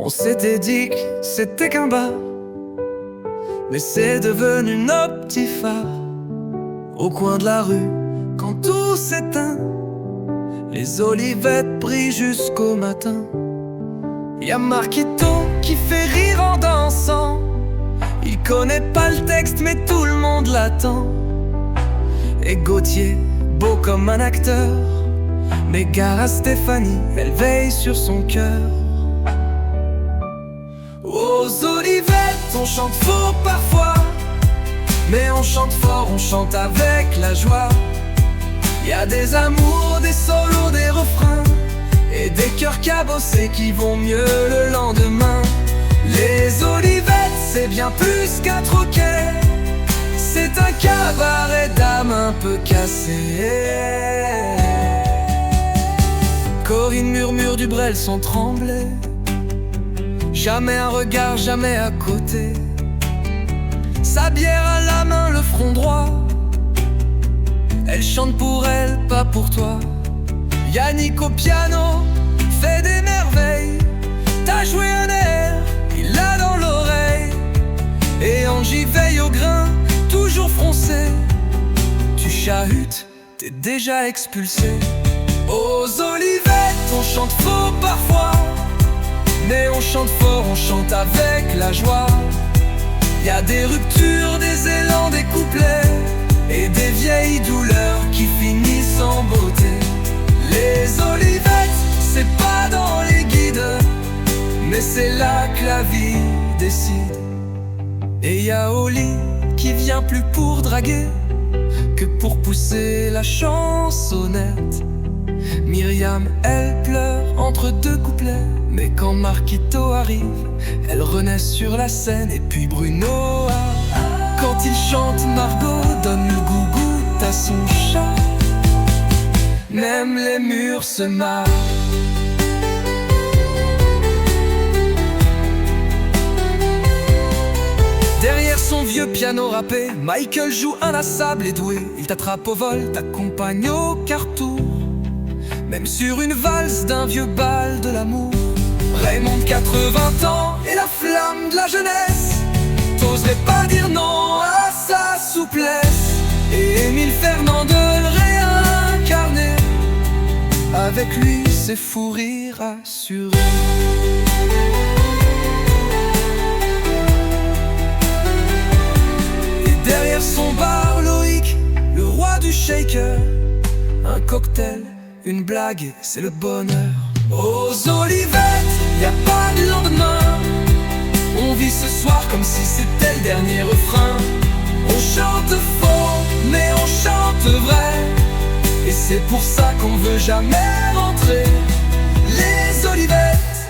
On s'était dit que c'était qu'un bar, mais c'est devenu nos petits phares. Au coin de la rue, quand tout s'éteint, les olivettes brillent jusqu'au matin. Y'a Marquito qui fait rire en dansant. Il connaît pas le texte mais tout le monde l'attend. Et Gauthier, beau comme un acteur, mais gare à Stéphanie, elle veille sur son cœur. Aux olivettes, on chante faux parfois, mais on chante fort, on chante avec la joie. Y a des amours, des solos, des refrains, et des cœurs cabossés qui vont mieux le lendemain. Les olivettes, c'est bien plus qu'un troquet, c'est un cabaret d'âme un peu cassé. Corinne murmure du Brel sans trembler, jamais un regard, jamais à côté. Sa bière à la main, le front droit, elle chante pour elle, pas pour toi. Yannick au piano fait des merveilles. T'as joué un air, il l'a dans l'oreille. Et Angie veille au grain, toujours froncé. Tu chahutes, t'es déjà expulsé. Aux olivettes, on chante faux parfois, mais on chante fort, on chante avec la joie. Y a des ruptures, des élans, des couplets, et des vieilles douleurs qui finissent en beauté. Les olivettes, c'est pas dans les guides, mais c'est là que la vie décide. Et y a Oli qui vient plus pour draguer que pour pousser la chansonnette. Myriam, elle pleure entre deux couplets, mais quand Marquito arrive, elle renaît sur la scène. Et puis Bruno, quand il chante, Margot donne le gougoute à son chat. Même les murs se marrent. Derrière son vieux piano râpé, Michael joue inlassable et doué. Il t'attrape au vol, t'accompagne au carrefour, même sur une valse d'un vieux bal de l'amour. Raymond 80 ans et la flamme de la jeunesse, t'oserais pas dire non à sa souplesse. Et Émile Fernandel réincarné, avec lui c'est fou rire assuré. Et derrière son bar, Loïc, le roi du shaker, un cocktail, une blague, c'est le bonheur. Aux olivettes, y a pas de lendemain, on vit ce soir comme si c'était le dernier refrain. On chante faux, mais on chante vrai, et c'est pour ça qu'on veut jamais rentrer. Les olivettes,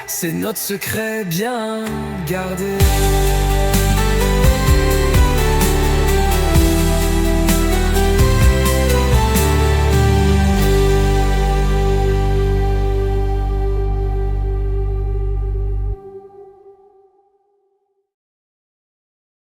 c'est notre secret bien gardé.